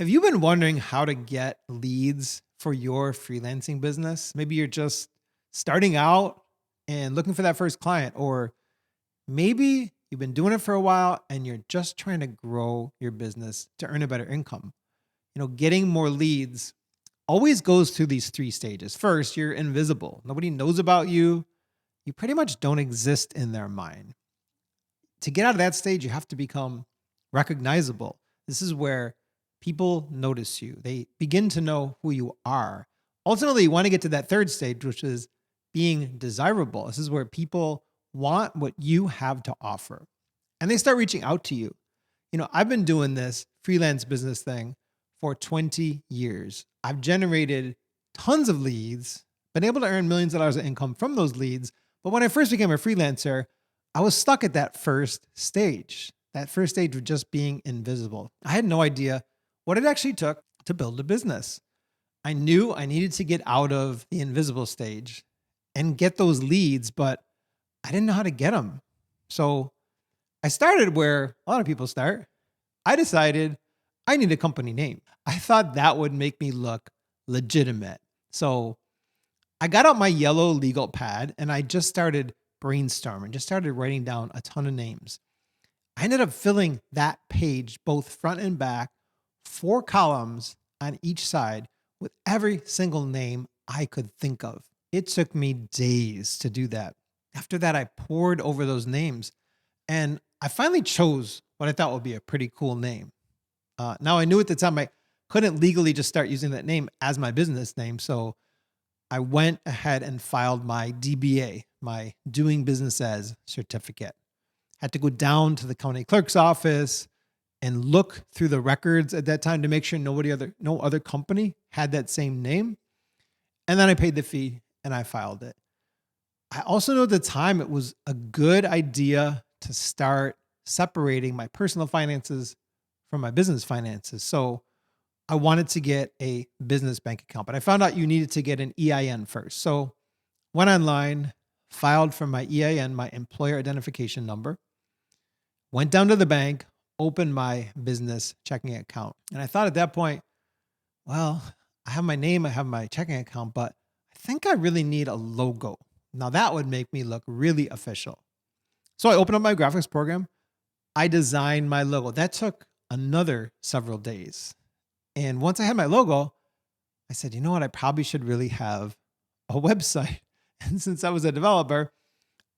Have you been wondering how to get leads for your freelancing business? Maybe you're just starting out and looking for that first client, or maybe you've been doing it for a while and you're just trying to grow your business to earn a better income. Getting more leads always goes through these three stages. First, you're invisible. Nobody knows about you. You pretty much don't exist in their mind. To get out of that stage, you have to become recognizable. This is where people notice you. They begin to know who you are. Ultimately, you want to get to that third stage, which is being desirable. This is where people want what you have to offer and they start reaching out to you. I've been doing this freelance business thing for 20 years. I've generated tons of leads, been able to earn millions of dollars of income from those leads. But when I first became a freelancer, I was stuck at that first stage. That first stage of just being invisible. I had no idea what it actually took to build a business. I knew I needed to get out of the invisible stage and get those leads, but I didn't know how to get them. So I started where a lot of people start. I decided I need a company name. I thought that would make me look legitimate. So I got out my yellow legal pad and I just started brainstorming, just started writing down a ton of names. I ended up filling that page, both front and back, 4 columns on each side with every single name I could think of. It took me days to do that. After that, I poured over those names and I finally chose what I thought would be a pretty cool name. Now, I knew at the time I couldn't legally just start using that name as my business name. So I went ahead and filed my DBA, my doing business as certificate. Had to go down to the county clerk's office and look through the records at that time to make sure no other company had that same name. And then I paid the fee and I filed it. I also know at the time it was a good idea to start separating my personal finances from my business finances. So I wanted to get a business bank account, but I found out you needed to get an EIN first. So went online, filed for my EIN, my employer identification number, went down to the bank, opened my business checking account. And I thought at that point, well, I have my name, I have my checking account, but I think I really need a logo. Now that would make me look really official. So I opened up my graphics program. I designed my logo. That took another several days. And once I had my logo, I said, you know what? I probably should really have a website. And since I was a developer,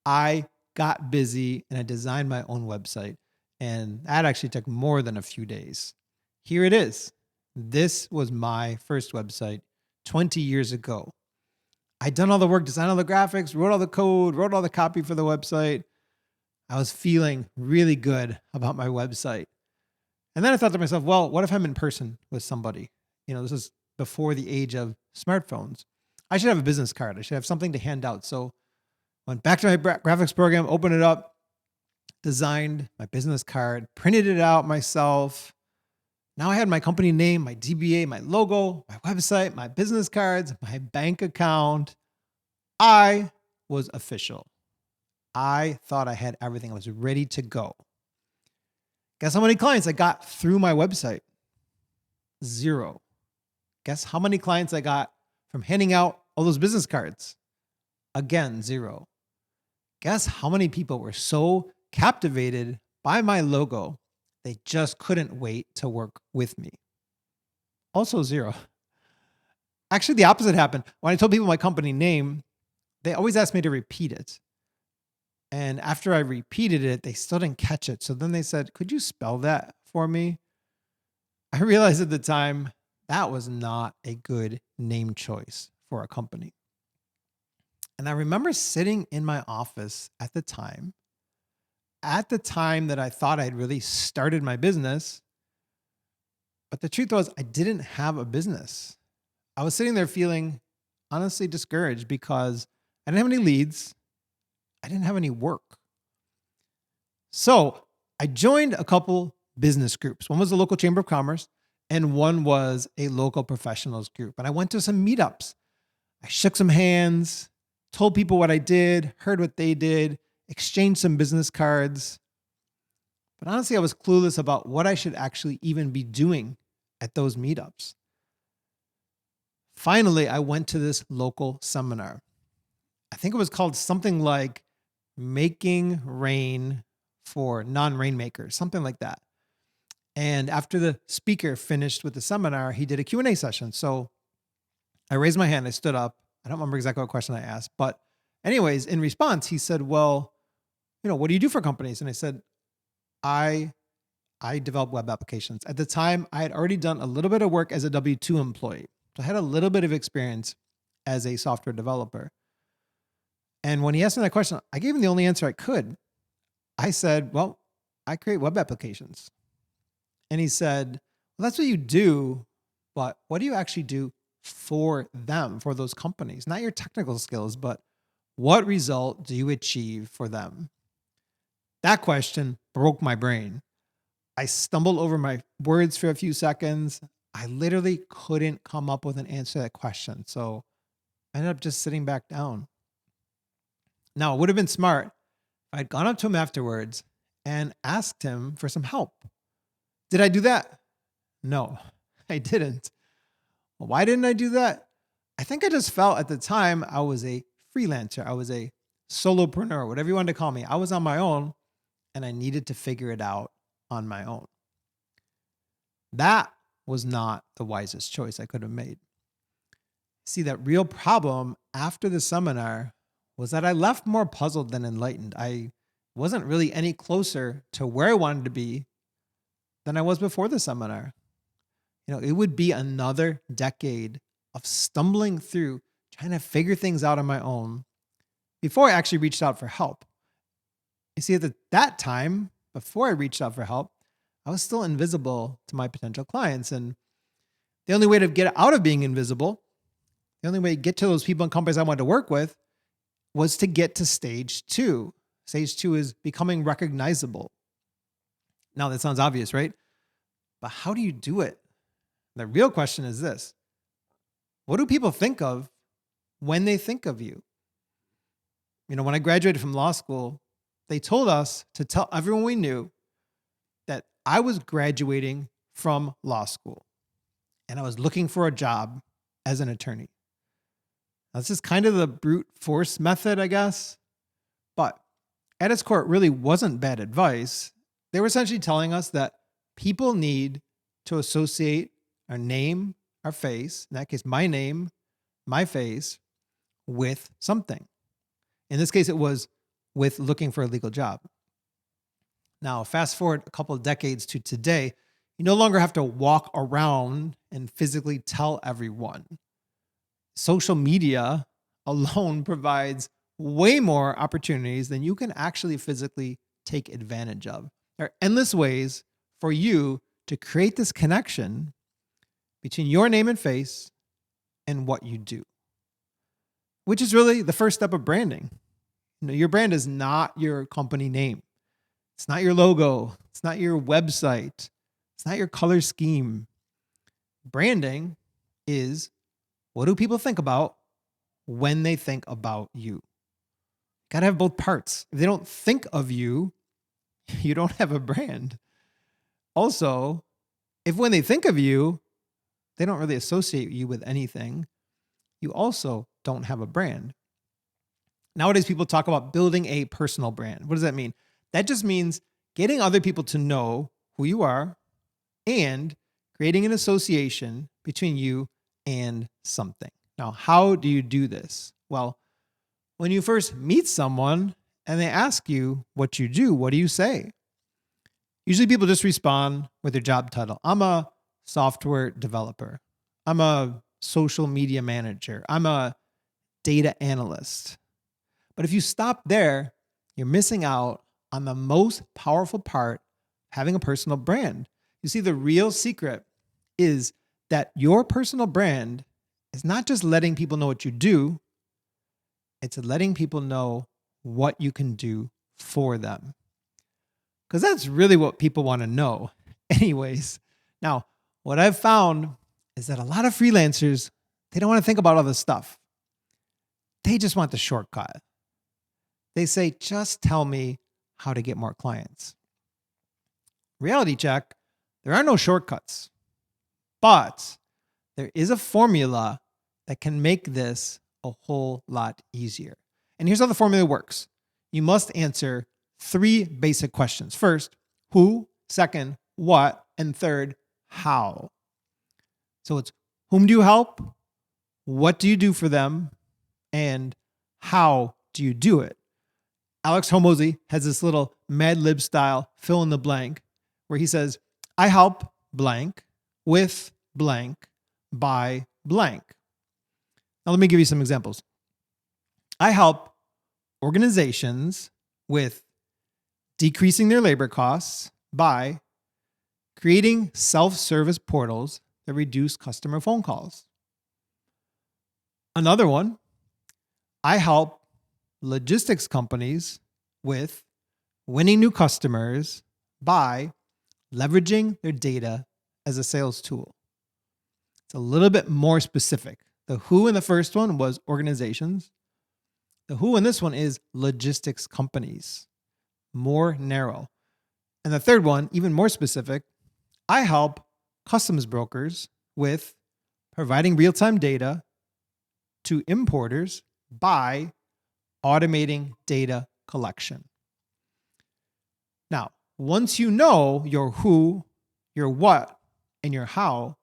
I got busy and I designed my own website. And that actually took more than a few days. Here it is. This was my first website 20 years ago. I'd done all the work, designed all the graphics, wrote all the code, wrote all the copy for the website. I was feeling really good about my website. And then I thought to myself, well, what if I'm in person with somebody? This is before the age of smartphones. I should have a business card. I should have something to hand out. So went back to my graphics program, opened it up, designed my business card, printed it out myself. Now I had my company name, my DBA, my logo, my website, my business cards, my bank account. I was official. I thought I had everything. I was ready to go. Guess how many clients I got through my website? 0. Guess how many clients I got from handing out all those business cards? Again, 0. Guess how many people were so captivated by my logo, they just couldn't wait to work with me? Also 0. Actually, the opposite happened. When I told people my company name, they always asked me to repeat it. And after I repeated it, they still didn't catch it. So then they said, could you spell that for me? I realized at the time that was not a good name choice for a company. And I remember sitting in my office at the time that I thought I'd really started my business. But the truth was, I didn't have a business. I was sitting there feeling honestly discouraged because I didn't have any leads. I didn't have any work. So I joined a couple business groups. One was the local chamber of commerce and one was a local professionals group. And I went to some meetups. I shook some hands, told people what I did, heard what they did, exchanged some business cards. But honestly, I was clueless about what I should actually even be doing at those meetups. Finally, I went to this local seminar. I think it was called something like Making Rain for Non-Rainmakers, something like that. And after the speaker finished with the seminar, he did a Q&A session. So I raised my hand, I stood up. I don't remember exactly what question I asked, but anyways, in response, he said, well, what do you do for companies? And I said, I develop web applications. At the time, I had already done a little bit of work as a W-2 employee. So I had a little bit of experience as a software developer. And when he asked me that question, I gave him the only answer I could. I said, well, I create web applications. And he said, well, that's what you do, but what do you actually do for them, for those companies? Not your technical skills, but what result do you achieve for them? That question broke my brain. I stumbled over my words for a few seconds. I literally couldn't come up with an answer to that question. So I ended up just sitting back down. Now, it would have been smart if I'd gone up to him afterwards and asked him for some help. Did I do that? No, I didn't. Well, why didn't I do that? I think I just felt at the time I was a freelancer. I was a solopreneur, whatever you wanted to call me. I was on my own and I needed to figure it out on my own. That was not the wisest choice I could have made. See, that real problem after the seminar was that I left more puzzled than enlightened. I wasn't really any closer to where I wanted to be than I was before the seminar. It would be another decade of stumbling through, trying to figure things out on my own before I actually reached out for help. You see, at that time, before I reached out for help, I was still invisible to my potential clients. And the only way to get out of being invisible, the only way to get to those people and companies I wanted to work with was to get to stage 2. Stage 2 is becoming recognizable. Now, that sounds obvious, right? But how do you do it? The real question is this: what do people think of when they think of you? When I graduated from law school, they told us to tell everyone we knew that I was graduating from law school and I was looking for a job as an attorney. Now, this is kind of the brute force method, I guess, but at its core, it really wasn't bad advice. They were essentially telling us that people need to associate our name, our face, in that case, my name, my face, with something. In this case, it was with looking for a legal job. Now, fast forward a couple of decades to today, you no longer have to walk around and physically tell everyone. Social media alone provides way more opportunities than you can actually physically take advantage of. There are endless ways for you to create this connection between your name and face and what you do, which is really the first step of branding. Your brand is not your company name. It's not your logo. It's not your website. It's not your color scheme. Branding is, what do people think about when they think about you? Got to have both parts. If they don't think of you, you don't have a brand. Also, if when they think of you, they don't really associate you with anything, you also don't have a brand. Nowadays, people talk about building a personal brand. What does that mean? That just means getting other people to know who you are and creating an association between you and something. Now, how do you do this? Well, when you first meet someone and they ask you what you do, what do you say? Usually people just respond with their job title. I'm a software developer. I'm a social media manager. I'm a data analyst. But if you stop there, you're missing out on the most powerful part, having a personal brand. You see, the real secret is that your personal brand is not just letting people know what you do, it's letting people know what you can do for them. Because that's really what people want to know anyways. Now, what I've found is that a lot of freelancers, they don't want to think about all this stuff. They just want the shortcut. They say, just tell me how to get more clients. Reality check, there are no shortcuts. But there is a formula that can make this a whole lot easier. And here's how the formula works. You must answer 3 basic questions. First, who? Second, what? And third, how? So it's whom do you help? What do you do for them? And how do you do it? Alex Hormozy has this little Mad Lib style fill in the blank where he says, I help blank with blank by blank. Now let me give you some examples. I help organizations with decreasing their labor costs by creating self-service portals that reduce customer phone calls. Another one, I help logistics companies with winning new customers by leveraging their data as a sales tool. It's a little bit more specific. The who in the first one was organizations. The who in this one is logistics companies. More narrow. And the third one, even more specific, I help customs brokers with providing real-time data to importers by automating data collection. Now, once you know your who, your what, and your how,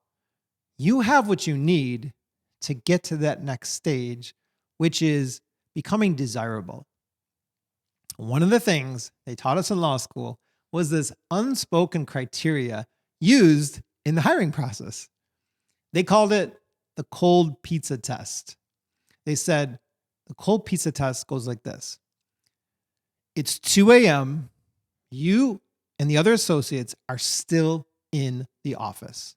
you have what you need to get to that next stage, which is becoming desirable. One of the things they taught us in law school was this unspoken criteria used in the hiring process. They called it the cold pizza test. They said the cold pizza test goes like this. It's 2 a.m. You and the other associates are still in the office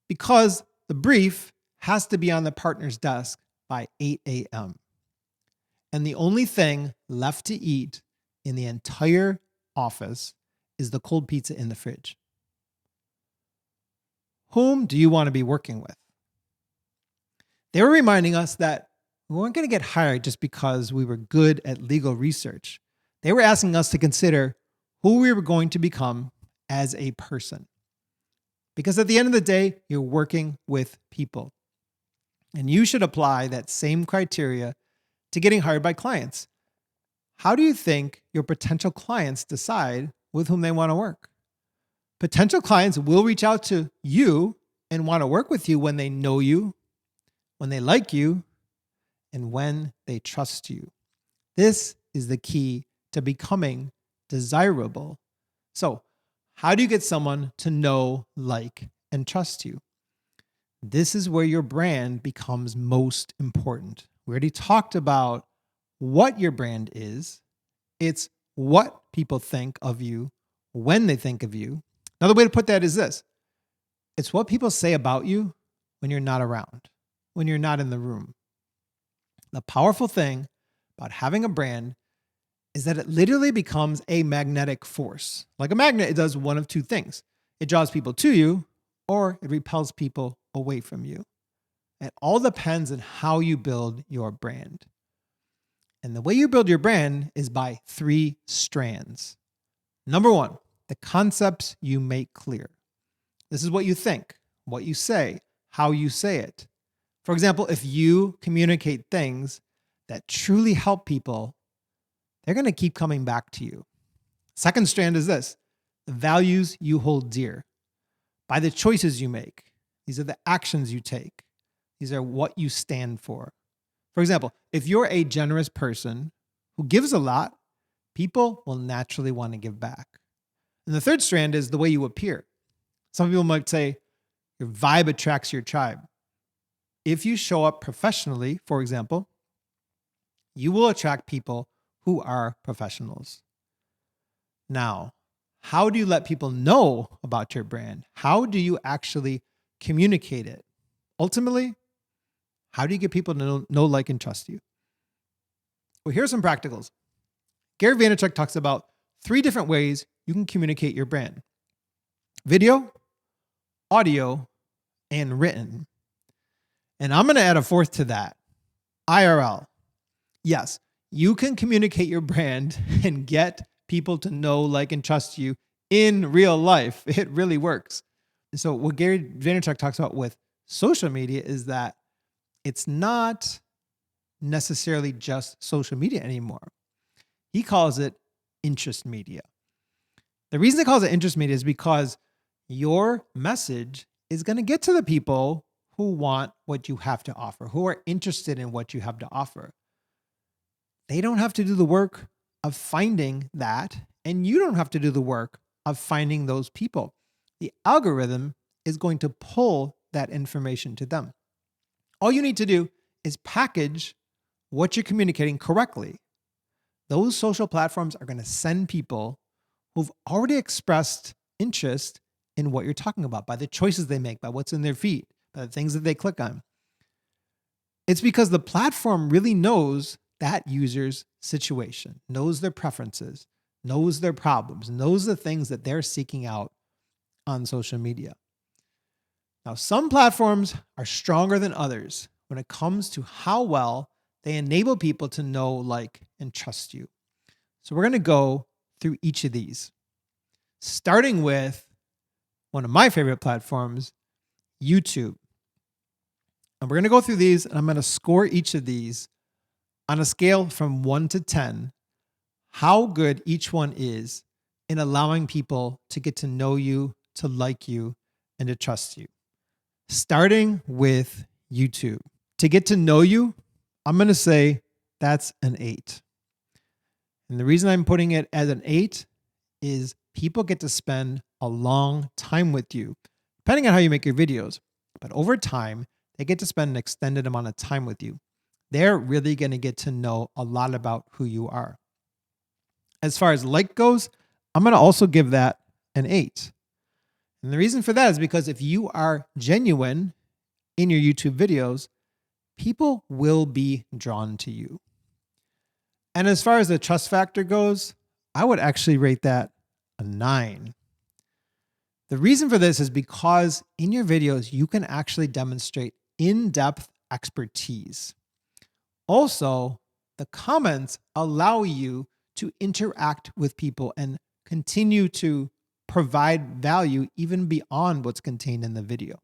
because the brief has to be on the partner's desk by 8 a.m. And the only thing left to eat in the entire office is the cold pizza in the fridge. Whom do you want to be working with? They were reminding us that we weren't going to get hired just because we were good at legal research. They were asking us to consider who we were going to become as a person. Because at the end of the day, you're working with people. And you should apply that same criteria to getting hired by clients. How do you think your potential clients decide with whom they want to work? Potential clients will reach out to you and want to work with you when they know you, when they like you, and when they trust you. This is the key to becoming desirable. So, how do you get someone to know, like, and trust you? This is where your brand becomes most important. We already talked about what your brand is. It's what people think of you when they think of you. Another way to put that is this. It's what people say about you when you're not around, when you're not in the room. The powerful thing about having a brand is that it literally becomes a magnetic force. Like a magnet, it does one of two things. It draws people to you or it repels people away from you. It all depends on how you build your brand. And the way you build your brand is by 3 strands. Number 1, the concepts you make clear. This is what you think, what you say, how you say it. For example, if you communicate things that truly help people, they're going to keep coming back to you. Second strand is this, the values you hold dear. By the choices you make, these are the actions you take. These are what you stand for. For example, if you're a generous person who gives a lot, people will naturally want to give back. And the third strand is the way you appear. Some people might say your vibe attracts your tribe. If you show up professionally, for example, you will attract people who are professionals. Now, how do you let people know about your brand? How do you actually communicate it? Ultimately, how do you get people to know, like, and trust you? Well, here's some practicals. Gary Vaynerchuk talks about 3 different ways you can communicate your brand. Video, audio, and written. And I'm going to add a 4th to that. IRL. Yes, you can communicate your brand and get people to know, like, and trust you in real life. It really works. So what Gary Vaynerchuk talks about with social media is that it's not necessarily just social media anymore. He calls it interest media. The reason he calls it interest media is because your message is going to get to the people who want what you have to offer, who are interested in what you have to offer. They don't have to do the work of finding that, and you don't have to do the work of finding those people. The algorithm is going to pull that information to them. All you need to do is package what you're communicating correctly. Those social platforms are going to send people who've already expressed interest in what you're talking about by the choices they make, by what's in their feed, by the things that they click on. It's because the platform really knows that user's situation, knows their preferences, knows their problems, knows the things that they're seeking out on social media. Now, some platforms are stronger than others when it comes to how well they enable people to know, like, and trust you. So we're going to go through each of these, starting with one of my favorite platforms, YouTube. And we're going to go through these, and I'm going to score each of these on a scale from 1 to 10, how good each one is in allowing people to get to know you, to like you, and to trust you. Starting with YouTube. To get to know you, I'm going to say that's an 8. And the reason I'm putting it as an 8 is people get to spend a long time with you, depending on how you make your videos. But over time, they get to spend an extended amount of time with you. They're really going to get to know a lot about who you are. As far as like goes, I'm going to also give that an 8. And the reason for that is because if you are genuine in your YouTube videos, people will be drawn to you. And as far as the trust factor goes, I would actually rate that a 9. The reason for this is because in your videos, you can actually demonstrate in-depth expertise. Also, the comments allow you to interact with people and continue to provide value even beyond what's contained in the video.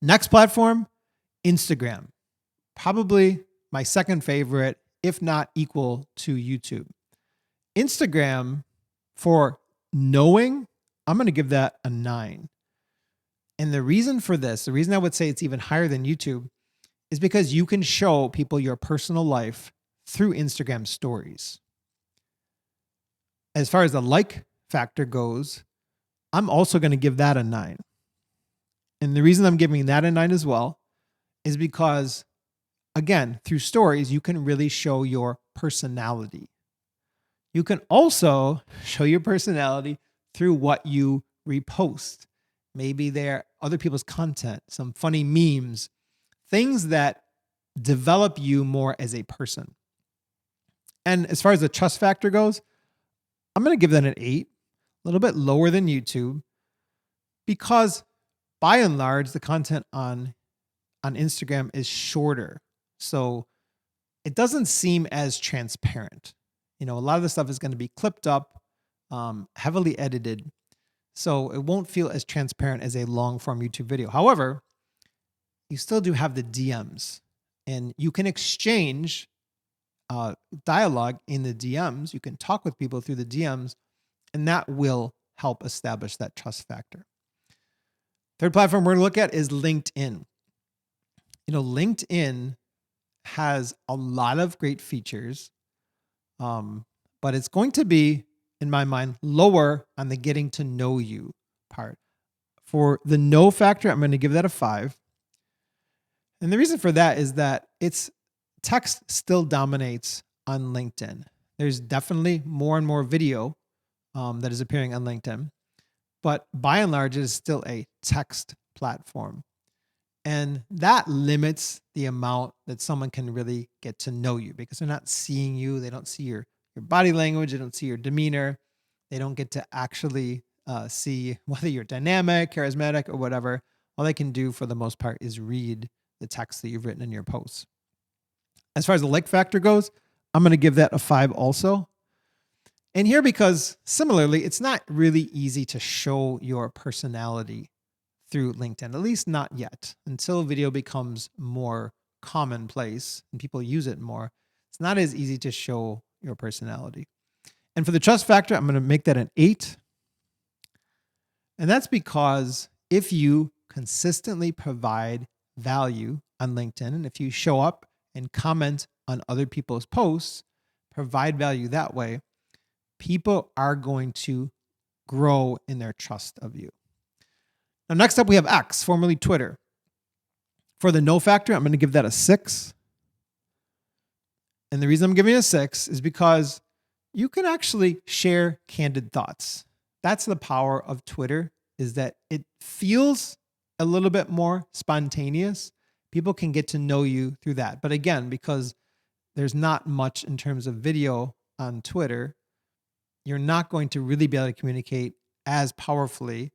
Next platform, Instagram. Probably my second favorite, if not equal to YouTube. Instagram, for knowing, I'm going to give that a 9. And the reason for this, the reason I would say it's even higher than YouTube, is because you can show people your personal life through Instagram stories. As far as the like factor goes, I'm also going to give that a 9. And the reason I'm giving that a 9 as well is because, again, through stories, you can really show your personality. You can also show your personality through what you repost. Maybe they're other people's content, some funny memes, things that develop you more as a person. And as far as the trust factor goes, I'm going to give that an 8, a little bit lower than YouTube, because by and large, the content on Instagram is shorter. So it doesn't seem as transparent. You know, a lot of the stuff is going to be clipped up, heavily edited. So it won't feel as transparent as a long form YouTube video. However, you still do have the DMs, and you can exchange dialogue in the DMs. You can talk with people through the DMs, and that will help establish that trust factor. Third platform we're going to look at is LinkedIn. You know, LinkedIn has a lot of great features, but it's going to be, in my mind, lower on the getting to know you part. For the know factor, I'm going to give that a 5. And the reason for that is that it's text still dominates on LinkedIn. There's definitely more and more video that is appearing on LinkedIn, but by and large, it is still a text platform. And that limits the amount that someone can really get to know you, because they're not seeing you. They don't see your body language. They don't see your demeanor. They don't get to actually see whether you're dynamic, charismatic, or whatever. All they can do for the most part is read the text that you've written in your posts. As far as the like factor goes, I'm going to give that a 5 also. And here, because similarly, it's not really easy to show your personality through LinkedIn, at least not yet, until video becomes more commonplace and people use it more. It's not as easy to show your personality. And for the trust factor, I'm going to make that an 8. And that's because if you consistently provide value on LinkedIn, and if you show up and comment on other people's posts, provide value that way, people are going to grow in their trust of you. Now, next up, we have X, formerly Twitter. For the no factor, I'm going to give that a 6. And the reason I'm giving it a 6 is because you can actually share candid thoughts. That's the power of Twitter, is that it feels a little bit more spontaneous. People can get to know you through that. But again, because there's not much in terms of video on Twitter, you're not going to really be able to communicate as powerfully,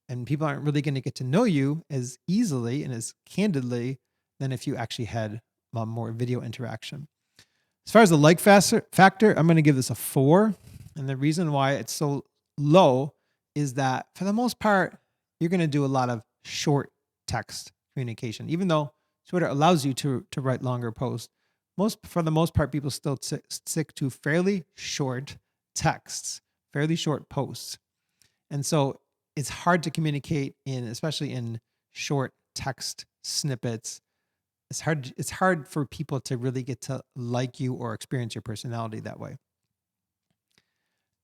and people aren't really going to get to know you as easily and as candidly than if you actually had more video interaction. As far as the like factor, I'm going to give this a 4. And the reason why it's so low is that for the most part, you're going to do a lot of short text communication. Even though Twitter allows you to write longer posts, for the most part, people still stick to fairly short texts, fairly short posts. And so it's hard to communicate especially in short text snippets. It's hard for people to really get to like you or experience your personality that way.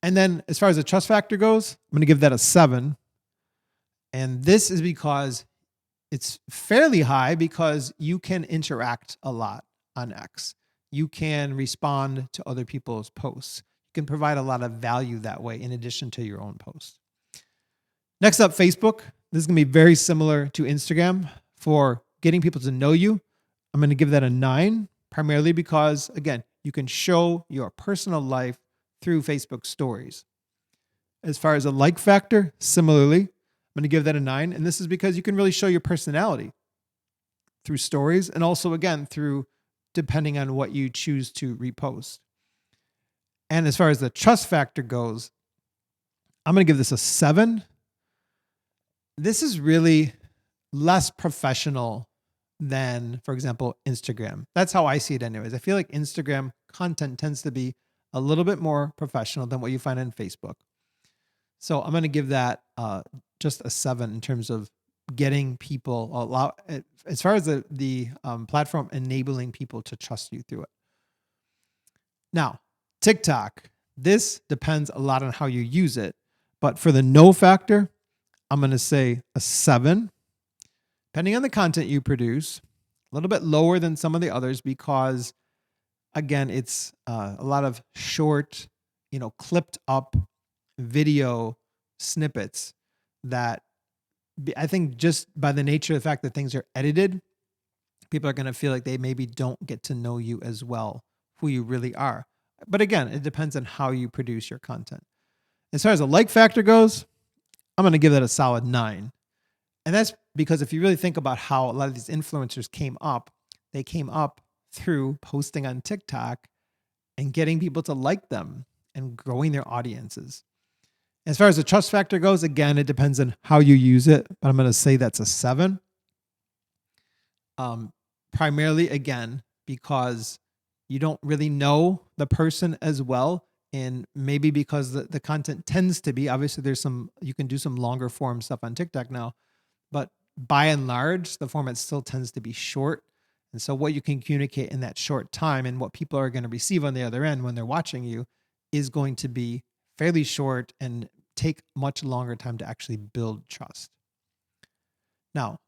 And then as far as the trust factor goes, I'm going to give that a 7. And this is because it's fairly high because you can interact a lot on X. You can respond to other people's posts. You can provide a lot of value that way in addition to your own posts. Next up, Facebook. This is going to be very similar to Instagram for getting people to know you. I'm going to give that a 9, primarily because, again, you can show your personal life through Facebook stories. As far as a like factor, similarly, I'm going to give that a 9. And this is because you can really show your personality through stories and also, again, through depending on what you choose to repost. And as far as the trust factor goes, I'm going to give this a 7. This is really less professional than, for example, Instagram. That's how I see it anyways. I feel like Instagram content tends to be a little bit more professional than what you find on Facebook. So I'm going to give that just a 7 in terms of getting people as far as the platform enabling people to trust you through it. Now, TikTok, this depends a lot on how you use it. But for the no factor, I'm going to say a 7. Depending on the content you produce, a little bit lower than some of the others because, again, it's a lot of short, clipped up video snippets that I think just by the nature of the fact that things are edited, people are going to feel like they maybe don't get to know you as well, who you really are. But again, it depends on how you produce your content. As far as the like factor goes, I'm going to give that a solid 9. And that's because if you really think about how a lot of these influencers came up, they came up through posting on TikTok and getting people to like them and growing their audiences. As far as the trust factor goes, again, it depends on how you use it, but I'm going to say that's a 7. Primarily, again, because you don't really know the person as well. And maybe because the content tends to be, obviously you can do some longer form stuff on TikTok now, but by and large, the format still tends to be short. And so what you can communicate in that short time and what people are going to receive on the other end when they're watching you is going to be fairly short and take much longer time to actually build trust. Now,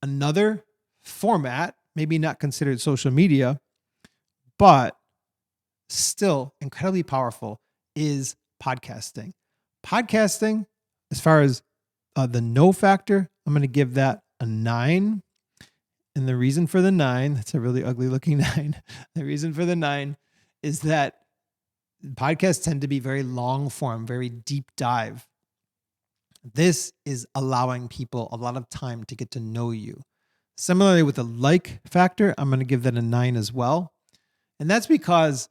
another format, maybe not considered social media, but still incredibly powerful, is podcasting. Podcasting, as far as the no factor, I'm going to give that a 9. And the reason for the 9, that's a really ugly looking 9. The reason for the 9 is that podcasts tend to be very long form, very deep dive. This is allowing people a lot of time to get to know you. Similarly with the like factor, I'm going to give that a 9 as well. And that's because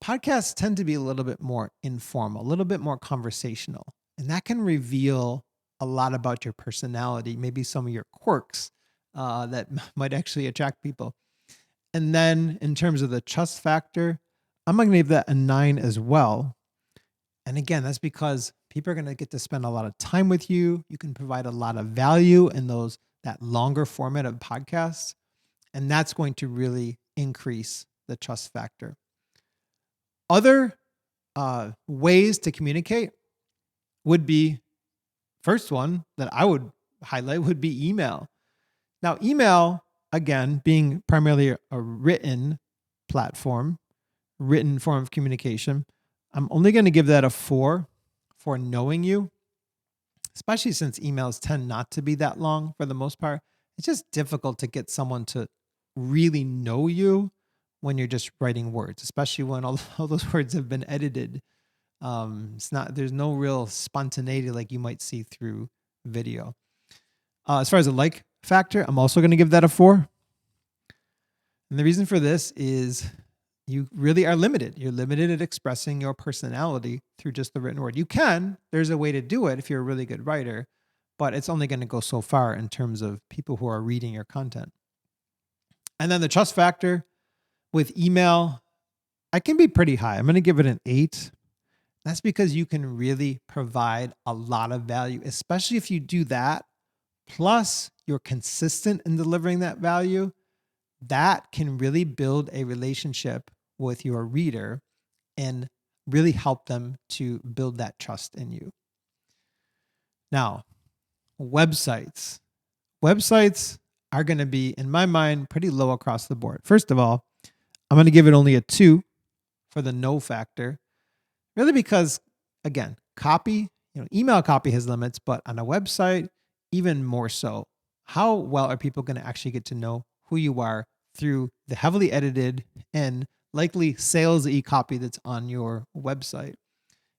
podcasts tend to be a little bit more informal, a little bit more conversational, and that can reveal a lot about your personality, maybe some of your quirks that might actually attract people. And then in terms of the trust factor, I'm going to give that a 9 as well. And again, that's because people are going to get to spend a lot of time with you. You can provide a lot of value in that longer format of podcasts, and that's going to really increase the trust factor. Other ways to communicate would be, first one that I would highlight would be email. Now, email, again, being primarily a written platform, written form of communication, I'm only going to give that a 4 for knowing you, especially since emails tend not to be that long for the most part. It's just difficult to get someone to really know you when you're just writing words, especially when all those words have been edited. There's no real spontaneity like you might see through video. As far as the like factor, I'm also going to give that a 4. And the reason for this is you really are limited. You're limited at expressing your personality through just the written word. There's a way to do it if you're a really good writer, but it's only going to go so far in terms of people who are reading your content. And then the trust factor with email, I can be pretty high. I'm going to give it an 8. That's because you can really provide a lot of value, especially if you do that. Plus, you're consistent in delivering that value. That can really build a relationship with your reader and really help them to build that trust in you. Now, websites. Websites are going to be, in my mind, pretty low across the board. First of all, I'm going to give it only a 2 for the no factor, really because, again, copy, email copy has limits, but on a website, even more so. How well are people going to actually get to know who you are through the heavily edited and likely salesy copy that's on your website?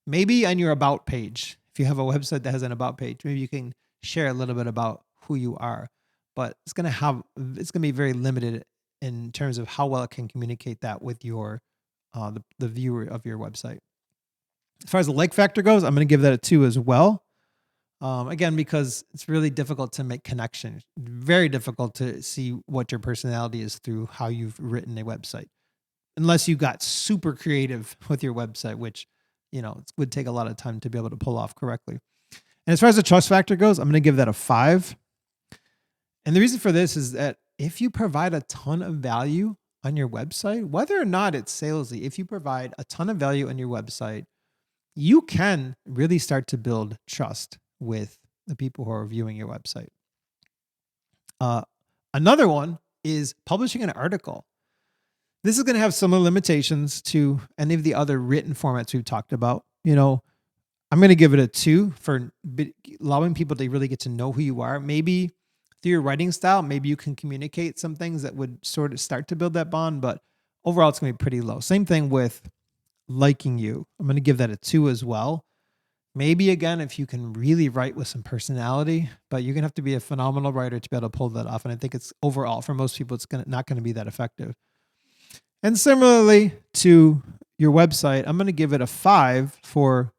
Maybe on your about page, if you have a website that has an about page, maybe you can share a little bit about who you are, but it's going to be very limited in terms of how well it can communicate that with your the viewer of your website. As far as the like factor goes, I'm going to give that a 2 as well. Again, because it's really difficult to make connections. Very difficult to see what your personality is through how you've written a website, unless you got super creative with your website, which it would take a lot of time to be able to pull off correctly. And as far as the trust factor goes, I'm going to give that a 5. And the reason for this is that if you provide a ton of value on your website, whether or not it's salesy, if you provide a ton of value on your website, you can really start to build trust with the people who are viewing your website. Another one is publishing an article. This is going to have similar limitations to any of the other written formats we've talked about. I'm going to give it a 2 for allowing people to really get to know who you are. Maybe through your writing style, maybe you can communicate some things that would sort of start to build that bond, but overall it's going to be pretty low. Same thing with liking you. I'm going to give that a 2 as well. Maybe again, if you can really write with some personality, but you're going to have to be a phenomenal writer to be able to pull that off. And I think it's overall, for most people, it's not going to be that effective. And similarly to your website, I'm going to give it a 5 for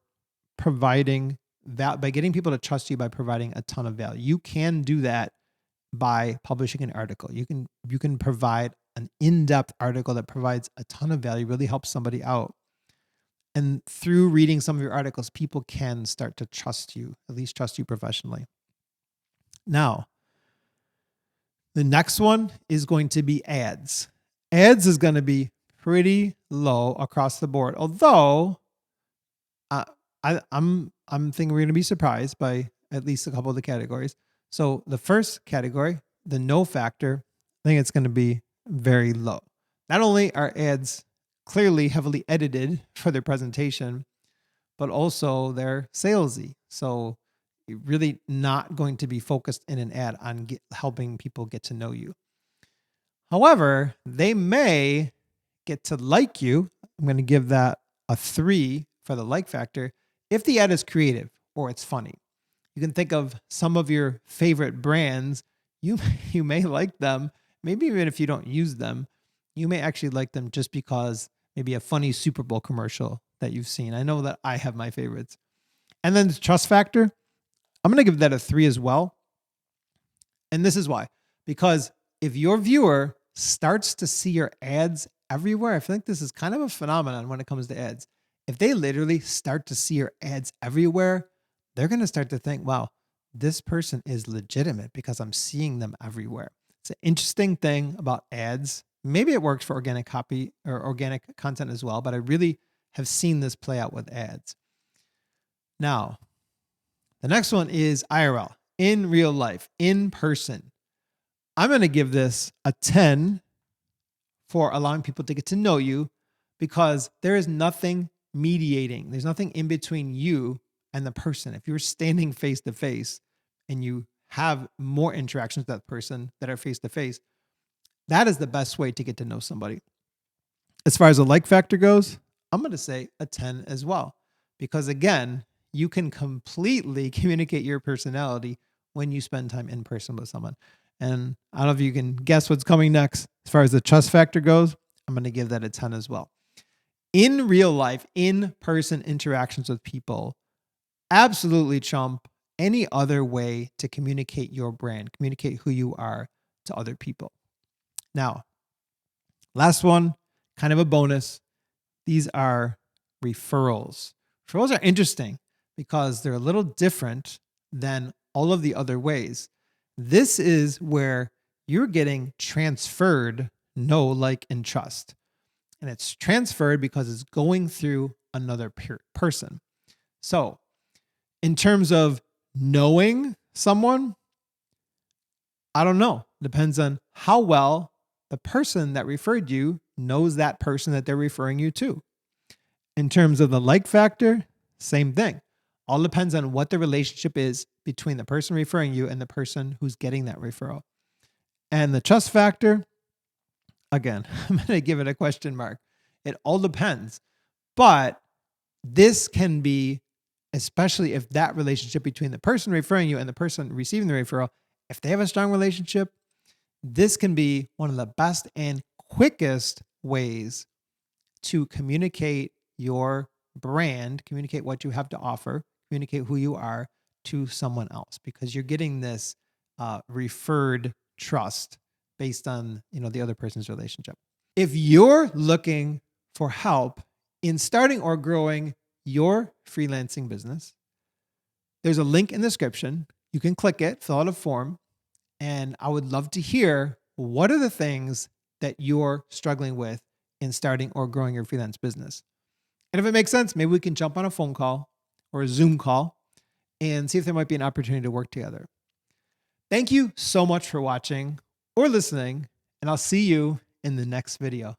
providing that, by getting people to trust you by providing a ton of value. You can do that by publishing an article. You can provide an in-depth article that provides a ton of value, really helps somebody out. And through reading some of your articles, people can start to trust you, at least trust you professionally. Now, the next one is going to be ads. Ads is going to be pretty low across the board, although I'm thinking we're going to be surprised by at least a couple of the categories. So the first category, the no factor, I think it's going to be very low. Not only are ads clearly heavily edited for their presentation, but also they're salesy. So you're really not going to be focused in an ad on helping people get to know you. However, they may get to like you. I'm going to give that a 3 for the like factor if the ad is creative or it's funny. You can think of some of your favorite brands. You may like them, maybe even if you don't use them. You may actually like them just because maybe a funny Super Bowl commercial that you've seen. I know that I have my favorites. And then the trust factor, I'm going to give that a 3 as well. And this is why. Because if your viewer starts to see your ads everywhere, I feel like this is kind of a phenomenon when it comes to ads. If they literally start to see your ads everywhere, they're going to start to think, wow, this person is legitimate because I'm seeing them everywhere. It's an interesting thing about ads. Maybe it works for organic copy or organic content as well, but I really have seen this play out with ads. Now, the next one is IRL, in real life, in person. I'm going to give this a 10 for allowing people to get to know you because there is nothing mediating. There's nothing in between you and the person. If you're standing face to face and you have more interactions with that person that are face to face, that is the best way to get to know somebody. As far as the like factor goes, I'm going to say a 10 as well. Because again, you can completely communicate your personality when you spend time in person with someone. And I don't know if you can guess what's coming next. As far as the trust factor goes, I'm going to give that a 10 as well. In real life, in-person interactions with people absolutely trump any other way to communicate your brand, communicate who you are to other people. Now, last one, kind of a bonus. These are referrals. Referrals are interesting because they're a little different than all of the other ways. This is where you're getting transferred know, like, and trust. And it's transferred because it's going through another person. So in terms of knowing someone, I don't know. Depends on how well the person that referred you knows that person that they're referring you to. In terms of the like factor, same thing. All depends on what the relationship is between the person referring you and the person who's getting that referral. And the trust factor, again, I'm going to give it a question mark. It all depends. But this can be, especially if that relationship between the person referring you and the person receiving the referral, if they have a strong relationship, this can be one of the best and quickest ways to communicate your brand, communicate what you have to offer, communicate who you are to someone else, because you're getting this referred trust based on, the other person's relationship. If you're looking for help in starting or growing your freelancing business, there's a link in the description. You can click it, fill out a form, and I would love to hear what are the things that you're struggling with in starting or growing your freelance business. And if it makes sense, maybe we can jump on a phone call or a Zoom call and see if there might be an opportunity to work together. Thank you so much for watching or listening, and I'll see you in the next video.